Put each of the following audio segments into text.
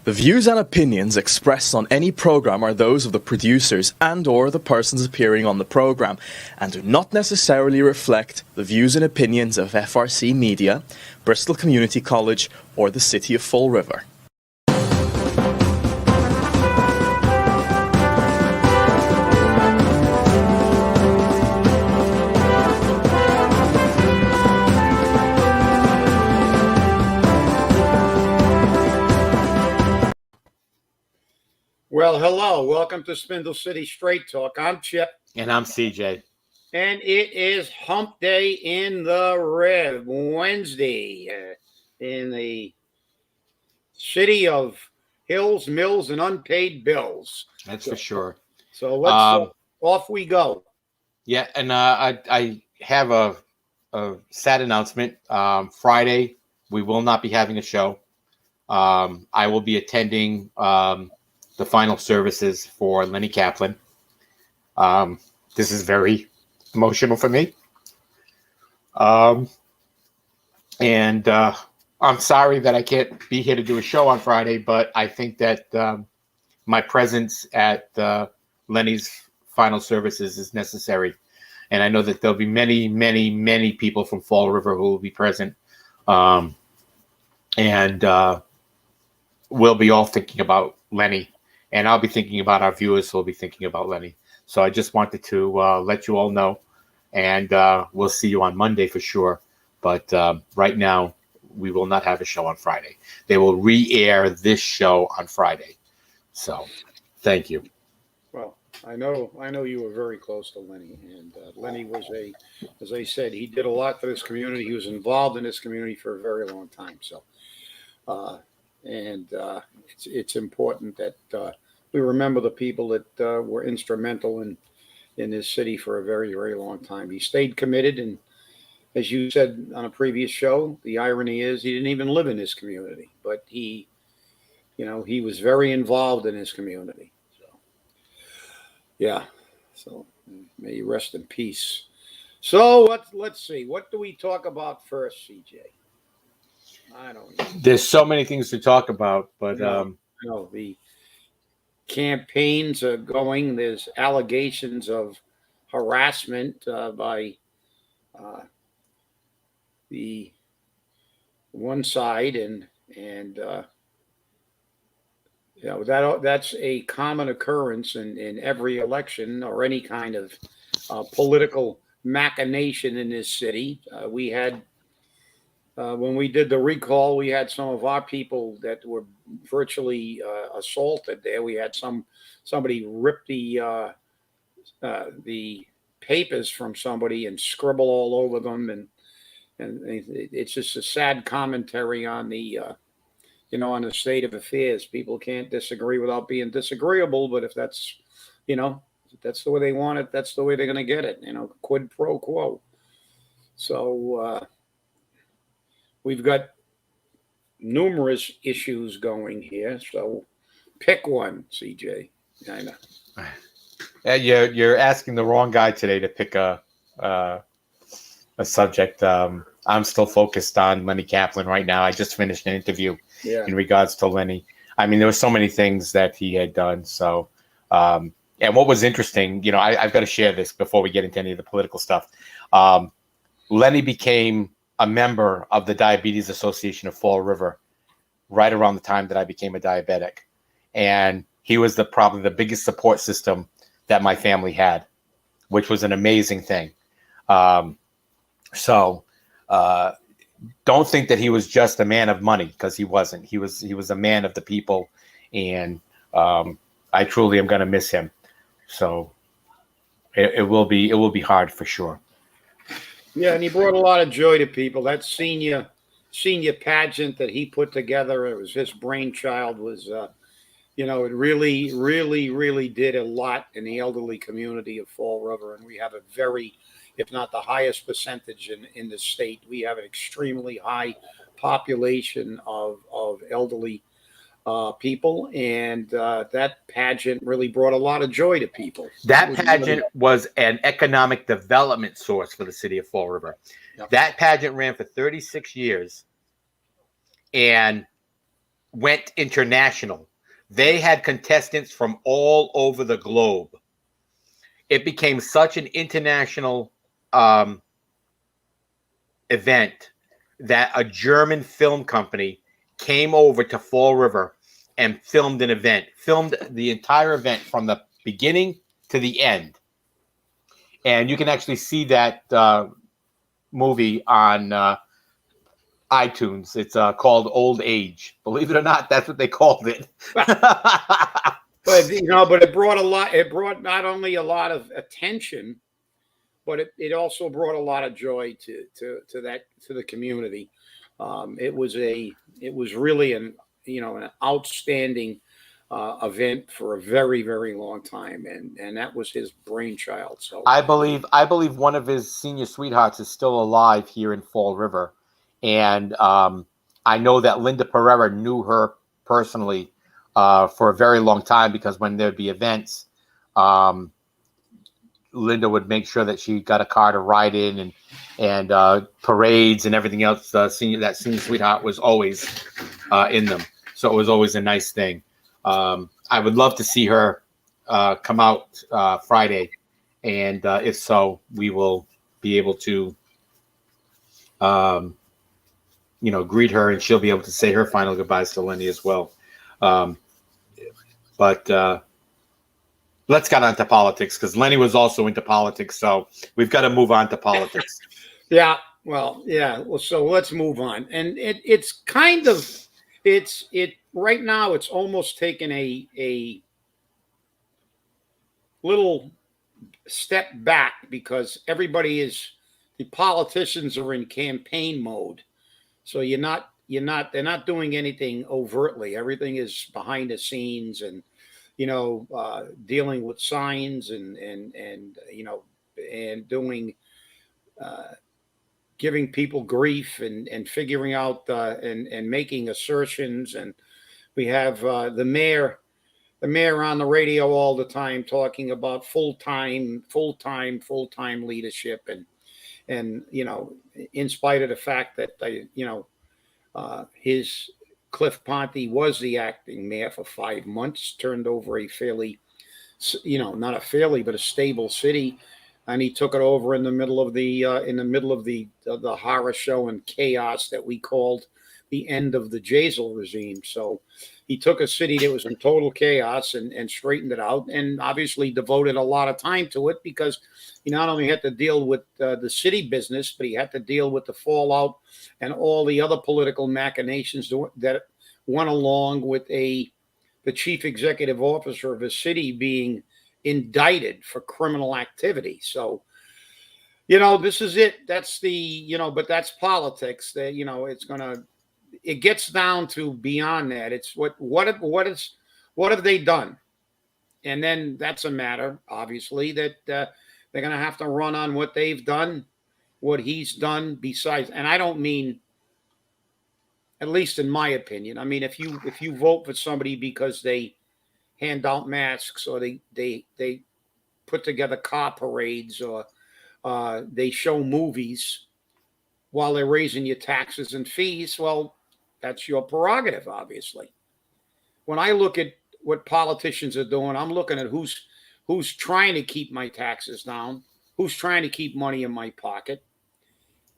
The views and opinions expressed on any program are those of the producers and/or the persons appearing on the program and do not necessarily reflect the views and opinions of FRC Media, Bristol Community College, or the City of Fall River. Well, hello. Welcome to Spindle City Straight Talk. I'm Chip. And I'm CJ. And it is hump day in the Rev, Wednesday, in the city of hills, mills, and unpaid bills. That's for sure. So let's off we go. Yeah, and I have a sad announcement. Friday, we will not be having a show. I will be attending the final services for Leonard Kaplan. This is very emotional for me. And I'm sorry that I can't be here to do a show on Friday, but I think that my presence at Lenny's final services is necessary. And I know that there'll be many, many, many people from Fall River who will be present. And we'll be all thinking about Lenny. And I'll be thinking about our viewers who will be thinking about Lenny. So I just wanted to let you all know. And we'll see you on Monday for sure. But right now, we will not have a show on Friday. They will re-air this show on Friday. So thank you. Well, I know you were very close to Lenny. And Lenny was as I said, he did a lot for this community. He was involved in this community for a very long time. So, it's important that we remember the people that were instrumental in this city for a very, very long time. He stayed committed, and as you said on a previous show, the irony is he didn't even live in this community, but he was very involved in his community. So, yeah. So may you rest in peace. So let's see. What do we talk about first, CJ? I don't know. There's so many things to talk about, but the campaigns are going. There's allegations of harassment by the one side, and that's a common occurrence in every election or any kind of political machination in this city. We had. When we did the recall, we had some of our people that were virtually assaulted there. We had somebody rip the papers from somebody and scribble all over them, and it's just a sad commentary on the on the state of affairs. People can't disagree without being disagreeable, but if that's that's the way they want it, that's the way they're going to get it. Quid pro quo. So. We've got numerous issues going here, so pick one, CJ. I know. You're asking the wrong guy today to pick a subject. I'm still focused on Lenny Kaplan right now. I just finished an interview in regards to Lenny. I mean, there were so many things that he had done. So, and what was interesting, I've got to share this before we get into any of the political stuff. Lenny became a member of the Diabetes Association of Fall River right around the time that I became a diabetic. And he was probably the biggest support system that my family had, which was an amazing thing. So don't think that he was just a man of money, because he wasn't. He was a man of the people, and I truly am going to miss him. So it will be hard for sure. Yeah, and he brought a lot of joy to people. That senior pageant that he put together, it was his brainchild, was it really, really, really did a lot in the elderly community of Fall River. And we have a very, if not the highest percentage in the state. We have an extremely high population of elderly people, and that pageant really brought a lot of joy to people. That pageant was an economic development source for the city of Fall River. Yep. That pageant ran for 36 years, and went international. They had contestants from all over the globe. It became such an international event that a German film company came over to Fall River and filmed the entire event from the beginning to the end. And you can actually see that movie on iTunes. It's called Old Age. Believe it or not, that's what they called it. But but it brought a lot. It brought not only a lot of attention, but it also brought a lot of joy to the community. It was really an outstanding event for a very, very long time, and that was his brainchild. So I believe one of his senior sweethearts is still alive here in Fall River, and I know that Linda Pereira knew her personally for a very long time, because when there'd be events, Linda would make sure that she got a car to ride in, and parades and everything else. Senior sweetheart was always in them, so it was always a nice thing. I would love to see her come out Friday, and if so, we will be able to, greet her, and she'll be able to say her final goodbyes to Lenny as well. But let's get on to politics, because Lenny was also into politics, so we've got to move on to politics. Yeah. Well, so let's move on. And it's kind of right now it's almost taken a little step back, because the politicians are in campaign mode. So they're not doing anything overtly. Everything is behind the scenes, and dealing with signs and doing giving people grief and figuring out and making assertions. And we have the mayor on the radio all the time talking about full-time leadership, and in spite of the fact that his Cliff Ponte was the acting mayor for 5 months, turned over a fairly, not a fairly, but a stable city, and he took it over in the middle of the horror show and chaos that we called the end of the Jazel regime. So he took a city that was in total chaos and straightened it out, and obviously devoted a lot of time to it, because he not only had to deal with the city business, but he had to deal with the fallout and all the other political machinations that went along with the chief executive officer of a city being indicted for criminal activity. So, this is it. That's but that's politics. That it gets down to beyond that. It's what have they done? And then that's a matter, obviously, that they're going to have to run on what they've done, what he's done besides. And I don't mean, at least in my opinion, I mean, if you vote for somebody because they hand out masks, or they put together car parades, or they show movies while they're raising your taxes and fees, well, that's your prerogative, obviously. When I look at what politicians are doing, I'm looking at who's trying to keep my taxes down, who's trying to keep money in my pocket,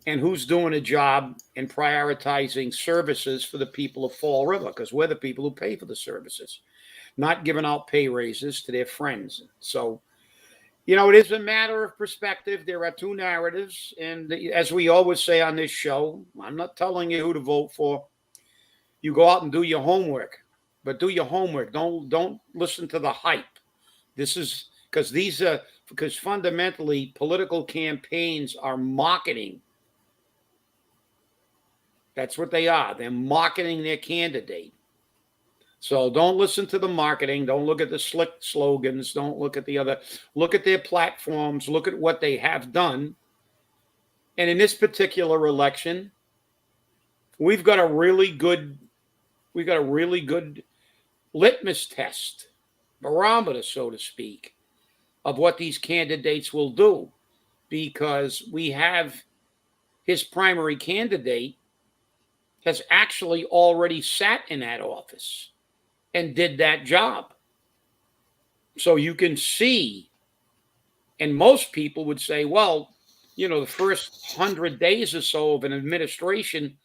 and who's doing a job and prioritizing services for the people of Fall River, because we're the people who pay for the services, not giving out pay raises to their friends. So, it is a matter of perspective. There are two narratives. And as we always say on this show, I'm not telling you who to vote for. You go out and do your homework, but do your homework. Don't listen to the hype. This is because fundamentally political campaigns are marketing. That's what they are. They're marketing their candidate. So don't listen to the marketing. Don't look at the slick slogans. Don't look at look at their platforms. Look at what they have done. And in this particular election, we've got a really good litmus test, barometer, so to speak, of what these candidates will do, because we have his primary candidate has actually already sat in that office and did that job. So you can see, and most people would say, well, the first 100 days or so of an administration,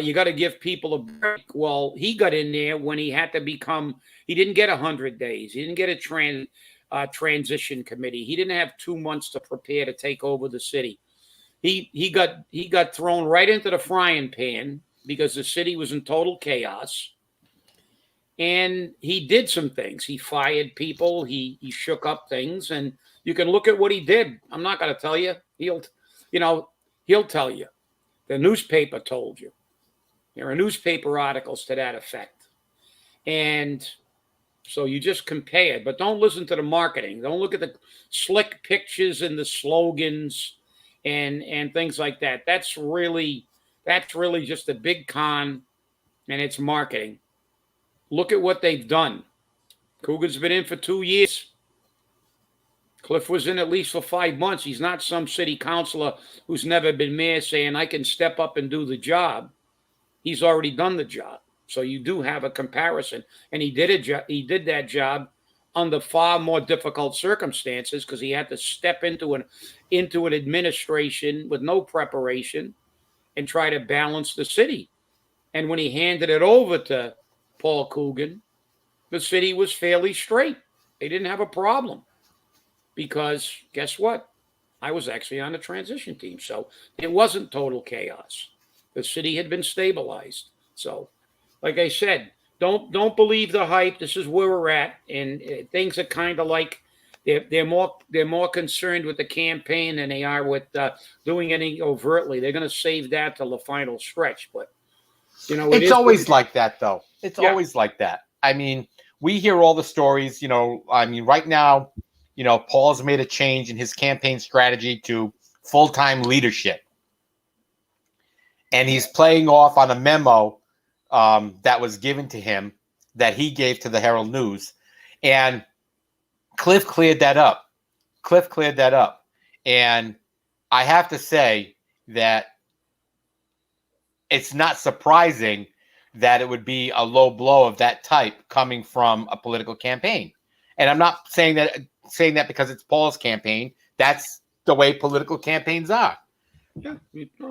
you got to give people a break. Well, he got in there when he had to he didn't get 100 days. He didn't get a transition committee. He didn't have 2 months to prepare to take over the city. He got thrown right into the frying pan because the city was in total chaos. And he did some things. He fired people. He shook up things, and you can look at what he did. I'm not going to tell you. He'll tell you. The newspaper told you. There are newspaper articles to that effect. And so you just compare, but don't listen to the marketing. Don't look at the slick pictures and the slogans and things like that. That's really just a big con, and it's marketing. Look at what they've done. Coogan's been in for 2 years. Cliff was in at least for 5 months. He's not some city councilor who's never been mayor saying, I can step up and do the job. He's already done the job. So you do have a comparison. And he did that job under far more difficult circumstances because he had to step into an administration with no preparation and try to balance the city. And when he handed it over to Paul Coogan, the city was fairly straight. They didn't have a problem because guess what? I was actually on the transition team. So it wasn't total chaos. The city had been stabilized. So like I said, don't believe the hype. This is where we're at. And things are kind of like they're more concerned with the campaign than they are with doing anything overtly. They're going to save that till the final stretch. But it's always like that, though. It's always like that. I mean, we hear all the stories, right now, Paul's made a change in his campaign strategy to full-time leadership. And he's playing off on a memo that was given to him that he gave to the Herald News. And Cliff cleared that up. And I have to say that it's not surprising that it would be a low blow of that type coming from a political campaign. And I'm not saying that because it's Paul's campaign. That's the way political campaigns are. Yeah.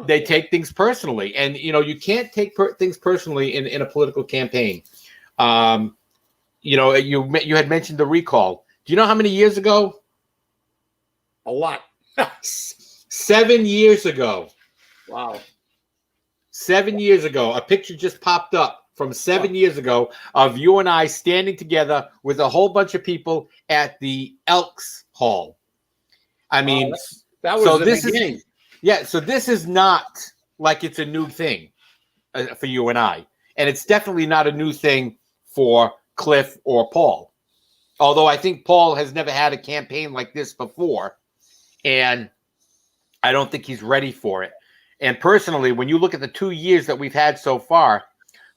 They take things personally. And, you can't take things personally in a political campaign. You had mentioned the recall. Do you know how many years ago? A lot. 7 years ago. Wow. 7 years ago, a picture just popped up from 7 years ago of you and I standing together with a whole bunch of people at the Elks Hall. I mean, that was the beginning. So this is not like it's a new thing for you and I. And it's definitely not a new thing for Cliff or Paul. Although I think Paul has never had a campaign like this before. And I don't think he's ready for it. And personally, when you look at the 2 years that we've had so far,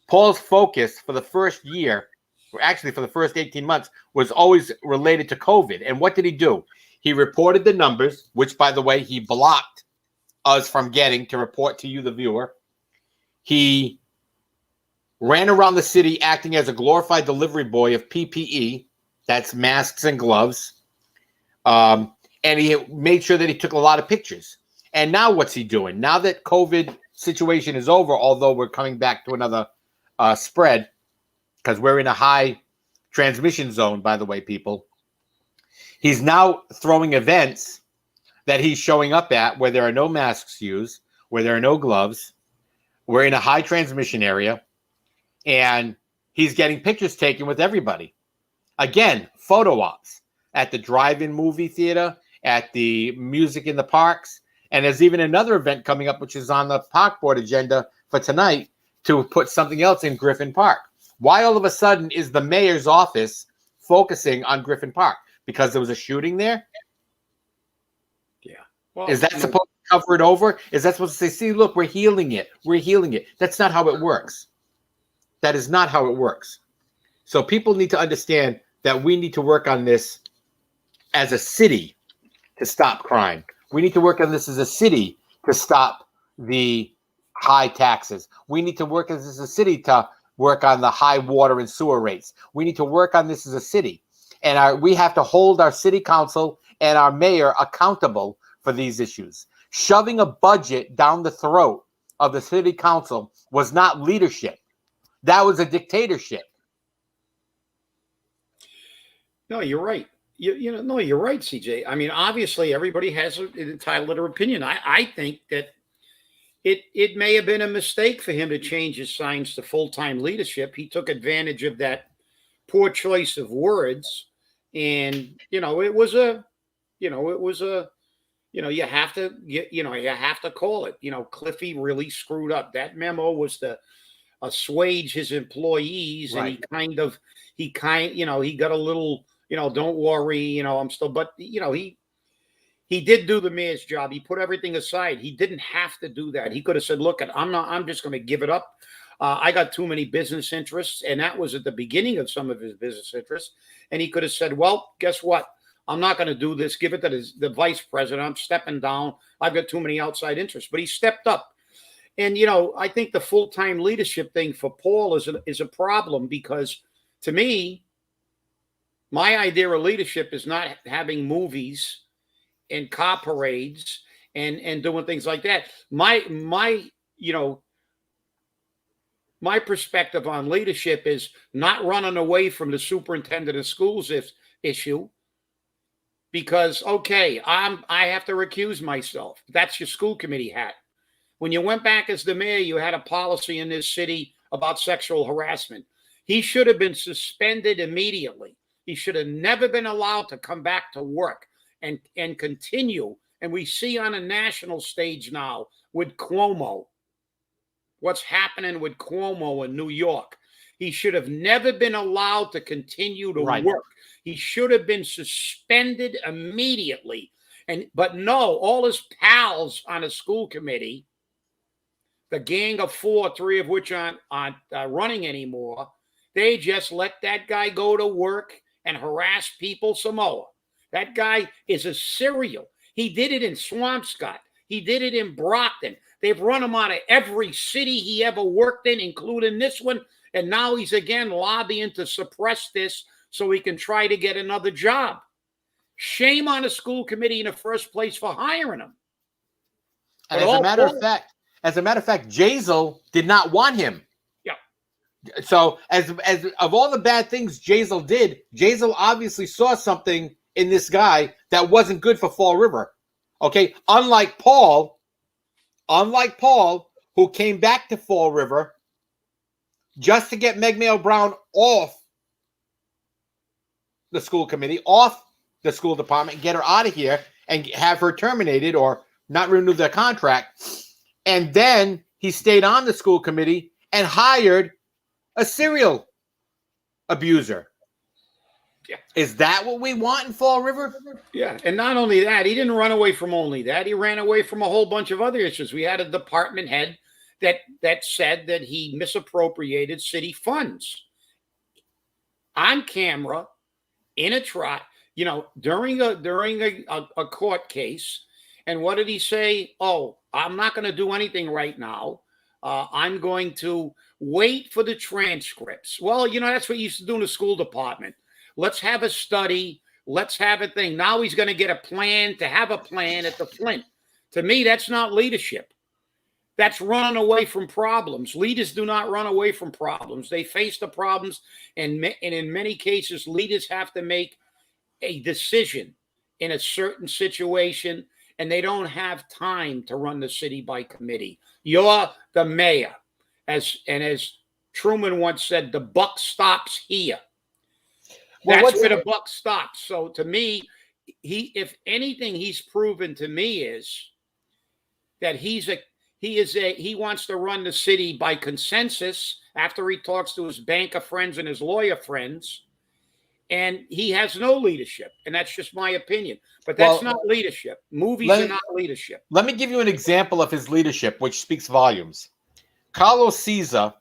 Paul's focus for the first year, or actually for the first 18 months, was always related to COVID. And what did he do? He reported the numbers, which, by the way, he blocked us from getting to report to you, the viewer. He ran around the city acting as a glorified delivery boy of PPE, that's masks and gloves. And he made sure that he took a lot of pictures. And now what's he doing? Now that COVID situation is over, although we're coming back to another spread, because we're in a high transmission zone, by the way, people. He's now throwing events that he's showing up at where there are no masks used, where there are no gloves. We're in a high transmission area, and he's getting pictures taken with everybody. Again, photo ops at the drive-in movie theater, at the music in the parks. And there's even another event coming up, which is on the park board agenda for tonight, to put something else in Griffin Park. Why all of a sudden is the mayor's office focusing on Griffin Park? Because there was a shooting there? Yeah. Well, is that supposed to cover it over? Is that supposed to say, see, look, we're healing it. We're healing it. That's not how it works. That is not how it works. So people need to understand that we need to work on this as a city to stop crime. We need to work on this as a city to stop the high taxes. We need to work as a city to work on the high water and sewer rates. We need to work on this as a city. And we have to hold our city council and our mayor accountable for these issues. Shoving a budget down the throat of the city council was not leadership. That was a dictatorship. No, you're right. No, you're right, CJ. I mean, obviously, everybody has an entitled to their opinion. I think that it may have been a mistake for him to change his signs to full-time leadership. He took advantage of that poor choice of words, and you have to call it. Cliffy really screwed up. That memo was to assuage his employees, right. And he got a little. Don't worry, I'm still, but he did do the mayor's job. He put everything aside. He didn't have to do that. He could have said, look, I'm just going to give it up. I got too many business interests. And that was at the beginning of some of his business interests. And he could have said, well, guess what? I'm not going to do this. Give it to the vice president. I'm stepping down. I've got too many outside interests, but he stepped up. And, I think the full-time leadership thing for Paul is a problem because to me, my idea of leadership is not having movies and car parades and doing things like that. My perspective on leadership is not running away from the superintendent of schools issue because, okay, I have to recuse myself. That's your school committee hat. When you went back as the mayor, you had a policy in this city about sexual harassment. He should have been suspended immediately. He should have never been allowed to come back to work and continue. And we see on a national stage now with Cuomo, what's happening with Cuomo in New York. He should have never been allowed to continue to work. He should have been suspended immediately. But no, all his pals on a school committee, the gang of four, three of which aren't running anymore, they just let that guy go to work and harass people some more. That guy is a serial. He did it in Swampscott. He did it in Brockton. They've run him out of every city he ever worked in, including this one. And now he's again lobbying to suppress this so he can try to get another job. Shame on the school committee in the first place for hiring him. And as a matter of fact, Jazel did not want him. So as of all the bad things Jazel did, Jazel obviously saw something in this guy that wasn't good for Fall River. Okay. Unlike Paul, who came back to Fall River just to get Meg Mayo Brown off the school committee, off the school department, get her out of here and have her terminated or not renew their contract. And then he stayed on the school committee and hired a serial abuser. Yeah. Is that what we want in Fall River? Yeah. And not only that, he didn't run away from only that. He ran away from a whole bunch of other issues. We had a department head that said that he misappropriated city funds on camera in a trial, during a court case. And what did he say? Oh, I'm not going to do anything right now. I'm going to wait for the transcripts. Well, that's what you used to do in the school department. Let's have a study. Let's have a thing. Now he's going to get a plan to have a plan at the Flint. To me, that's not leadership. That's running away from problems. Leaders do not run away from problems. They face the problems. And in many cases, leaders have to make a decision in a certain situation, and they don't have time to run the city by committee. You're the mayor. As Truman once said, the buck stops here. That's where the buck stops. So to me, if anything he's proven to me is that he wants to run the city by consensus after he talks to his banker friends and his lawyer friends. And he has no leadership. And that's just my opinion. But that's not leadership. Movies are not leadership. Let me give you an example of his leadership, which speaks volumes. Carlos Caesar,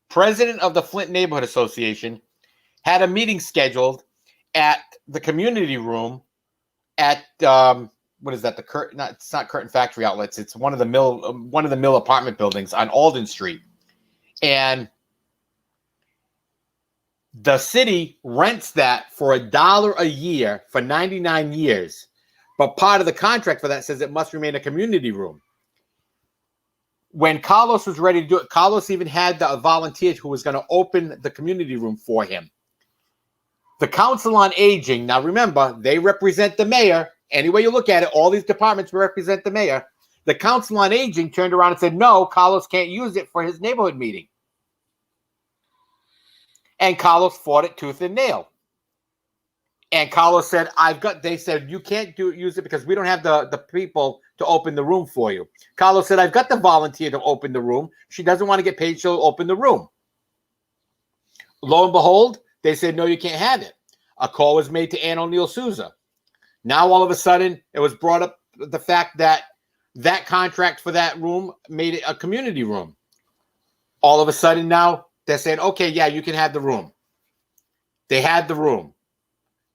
president of the Flint Neighborhood Association, had a meeting scheduled at the community room at what is that? The Curtain? Not, it's not Curtain Factory Outlets. It's one of the mill apartment buildings on Alden Street, and the city rents that for $1 a year for 99 years. But part of the contract for that says it must remain a community room. When Carlos was ready to do it, Carlos even had a volunteer who was going to open the community room for him. The Council on Aging, now remember, they represent the mayor. Any way you look at it, all these departments represent the mayor. The Council on Aging turned around and said, no, Carlos can't use it for his neighborhood meeting. And Carlos fought it tooth and nail. And Carlos said, they said, you can't use it because we don't have the people to open the room for you. Carlos said, I've got the volunteer to open the room. She doesn't want to get paid. She'll open the room. Lo and behold, they said, no, you can't have it. A call was made to Ann O'Neill Souza. Now, all of a sudden, it was brought up the fact that that contract for that room made it a community room. All of a sudden now, they're saying, okay, yeah, you can have the room. They had the room.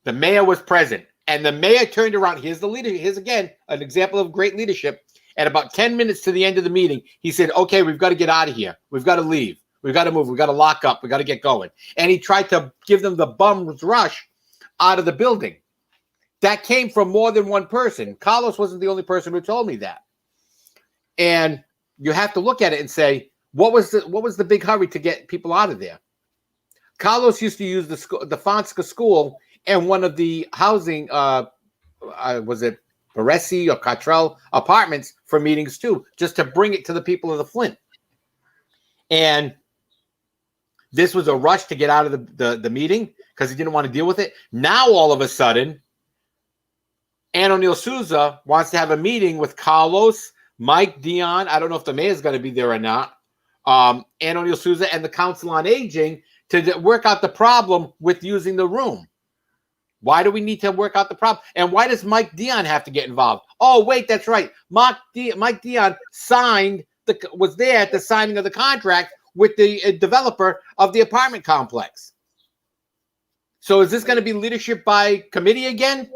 The mayor was present, and the mayor turned around. Here's the leader. Here's, again, an example of great leadership. At about 10 minutes to the end of the meeting, he said, okay, we've got to get out of here. We've got to leave. We've got to move. We've got to lock up. We've got to get going. And he tried to give them the bum's rush out of the building. That came from more than one person. Carlos wasn't the only person who told me that. And you have to look at it and say, what was the big hurry to get people out of there? Carlos used to use the Fonska school and one of the housing, was it Baresi or Cottrell apartments for meetings too, just to bring it to the people of the Flint. And this was a rush to get out of the meeting because he didn't want to deal with it. Now, all of a sudden, Ann O'Neill Souza wants to have a meeting with Carlos, Mike Dion. I don't know if the mayor's going to be there or not. Ann O'Neill Souza and the Council on Aging to work out the problem with using the room. Why do we need to work out the problem? And why does Mike Dion have to get involved? Oh, wait, that's right. Mike Dion was there at the signing of the contract with the developer of the apartment complex. So is this going to be leadership by committee again?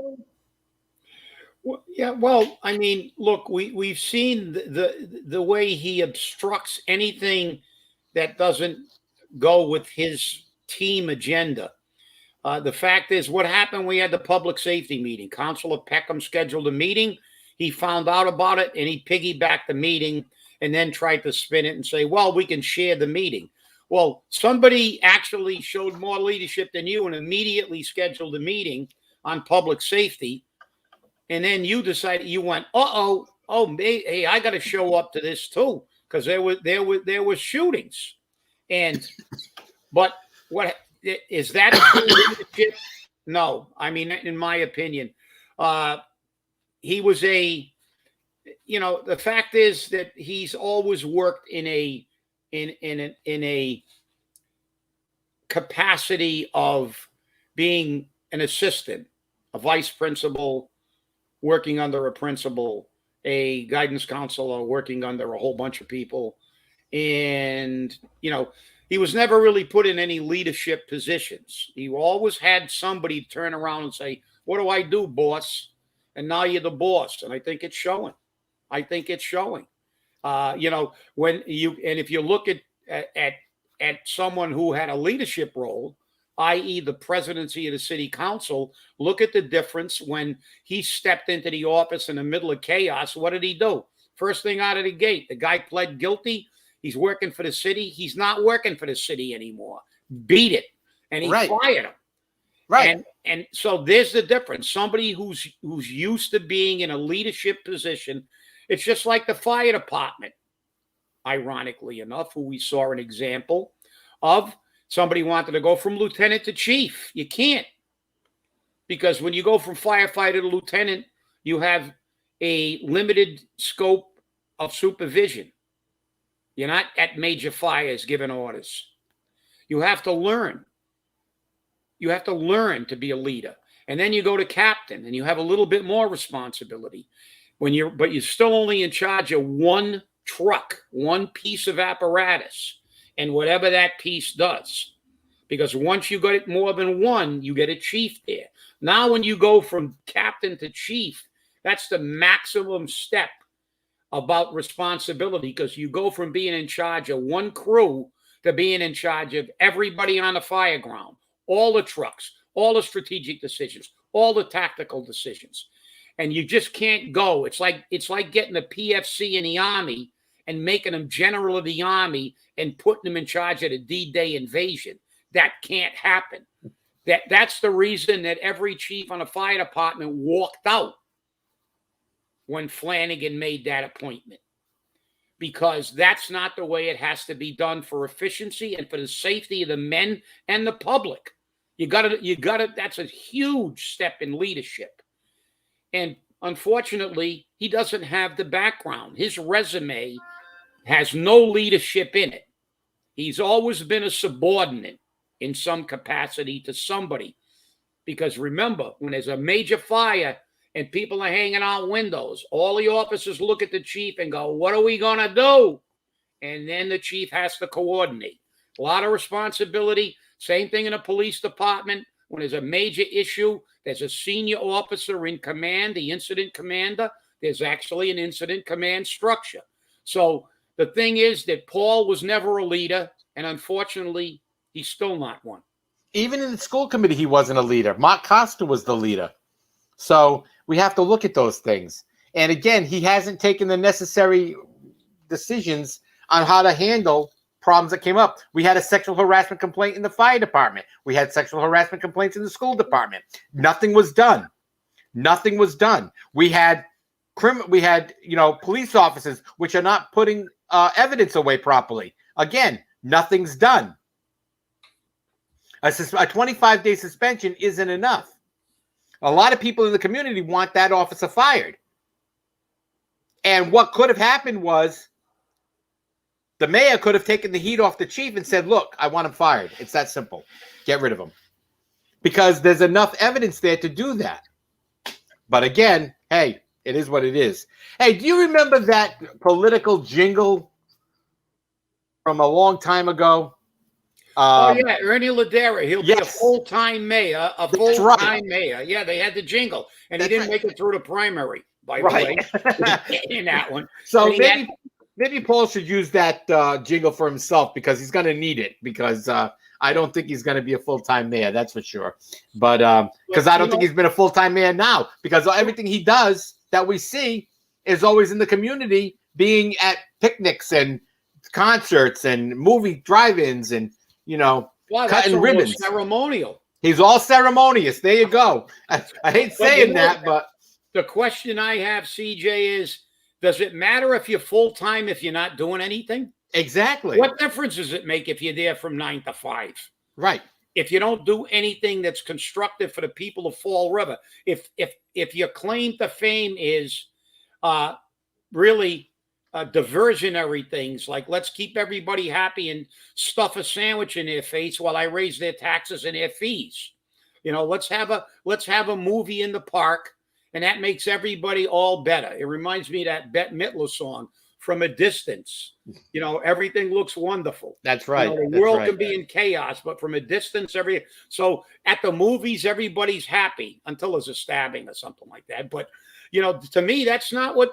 Well, yeah, well, I mean, look, we've seen the way he obstructs anything that doesn't go with his team agenda. The fact is, what happened? We had the public safety meeting. Councilor Peckham scheduled a meeting. He found out about it, and he piggybacked the meeting and then tried to spin it and say, well, we can share the meeting. Well, somebody actually showed more leadership than you and immediately scheduled a meeting on public safety. And then you decided, you went, hey, I got to show up to this too, because there were shootings. But what is that? Leadership? No, I mean, in my opinion, he was the fact is that he's always worked in a capacity of being an assistant, a vice principal, working under a principal, a guidance counselor, working under a whole bunch of people. And, he was never really put in any leadership positions. He always had somebody turn around and say, what do I do, boss? And now you're the boss. And I think it's showing. If you look at someone who had a leadership role, i.e. the presidency of the city council, look at the difference when he stepped into the office in the middle of chaos. What did he do? First thing out of the gate, the guy pled guilty. He's working for the city. He's not working for the city anymore. Beat it. And he fired him. Right. And so there's the difference. Somebody who's used to being in a leadership position. It's just like the fire department, ironically enough, who we saw an example of. Somebody wanted to go from lieutenant to chief. You can't. Because when you go from firefighter to lieutenant, you have a limited scope of supervision. You're not at major fires giving orders. You have to learn. You have to learn to be a leader. And then you go to captain and you have a little bit more responsibility. But you're still only in charge of one truck, one piece of apparatus, and whatever that piece does. Because once you got it more than one, you get a chief there. Now when you go from captain to chief, That's the maximum step about responsibility, because you go from being in charge of one crew to being in charge of everybody on the fireground, all the trucks, all the strategic decisions, all the tactical decisions. And you just can't go. It's like getting a PFC in the Army and making him general of the Army and putting him in charge of the D-Day invasion. That can't happen. That's the reason that every chief on a fire department walked out when Flanagan made that appointment, because that's not the way it has to be done for efficiency and for the safety of the men and the public. You gotta, that's a huge step in leadership. And unfortunately, he doesn't have the background. His resume has no leadership in it. He's always been a subordinate in some capacity to somebody. Because remember, when there's a major fire and people are hanging out windows, all the officers look at the chief and go, what are we going to do? And then the chief has to coordinate. A lot of responsibility. Same thing in a police department. When there's a major issue, there's a senior officer in command, the incident commander. There's actually an incident command structure. So the thing is that Paul was never a leader, and unfortunately, he's still not one. Even in the school committee, he wasn't a leader. Mark Costa was the leader. So we have to look at those things. And again, he hasn't taken the necessary decisions on how to handle problems that came up. We had a sexual harassment complaint in the fire department. We had sexual harassment complaints in the school department. Nothing was done. Nothing was done. We had police officers which are not putting evidence away properly. Again, nothing's done. A 25-day suspension isn't enough. A lot of people in the community want that officer fired. And what could have happened was the mayor could have taken the heat off the chief and said, look, I want him fired. It's that simple. Get rid of him. Because there's enough evidence there to do that. But again, hey, it is what it is. Hey, do you remember that political jingle from a long time ago? Ernie Ladera. He'll be a full-time mayor. Mayor. Yeah, they had the jingle. And he didn't make it through the primary, by the way, in that one. So maybe Paul should use that jingle for himself, because he's going to need it, because I don't think he's going to be a full-time mayor, that's for sure. But because I don't think he's been a full-time mayor now, because everything he does that we see is always in the community, being at picnics and concerts and movie drive-ins and, cutting ribbons. Ceremonial. He's all ceremonious. There you go. I hate saying that, but the question I have, CJ, is, does it matter if you're full-time if you're not doing anything? Exactly. What difference does it make if you're there from 9 to 5? Right. If you don't do anything that's constructive for the people of Fall River, if your claim to fame is really diversionary things like let's keep everybody happy and stuff a sandwich in their face while I raise their taxes and their fees, let's have a movie in the park, and that makes everybody all better. It reminds me of that Bette Midler song, From a Distance. Everything looks wonderful. That's right. The world can be in chaos, but from a distance, so at the movies, everybody's happy until there's a stabbing or something like that. But, to me, that's not what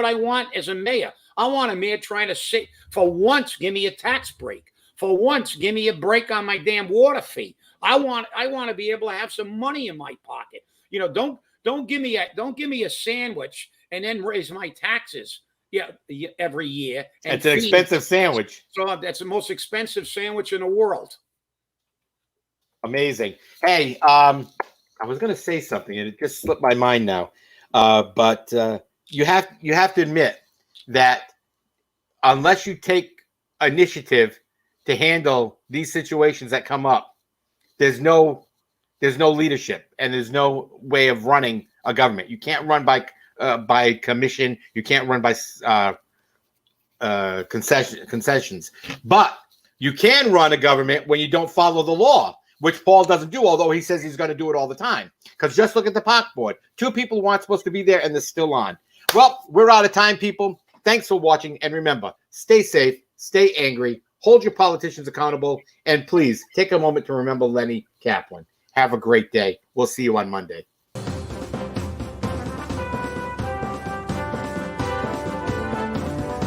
I want as a mayor. I want a mayor trying to say, for once, give me a tax break. For once, give me a break on my damn water fee. I want to be able to have some money in my pocket. Don't give me a sandwich and then raise my taxes every year. It's an expensive sandwich. So that's the most expensive sandwich in the world. Amazing. Hey, I was going to say something and it just slipped my mind now. But you have to admit that unless you take initiative to handle these situations that come up, there's no leadership and there's no way of running a government. You can't run by commission. You can't run by concessions. But you can run a government when you don't follow the law, which Paul doesn't do, although he says he's going to do it all the time. Because just look at the park board. 2 people who aren't supposed to be there, and they're still on. Well, we're out of time, people. Thanks for watching. And remember, stay safe, stay angry, hold your politicians accountable, and please take a moment to remember Lenny Kaplan. Have a great day. We'll see you on Monday.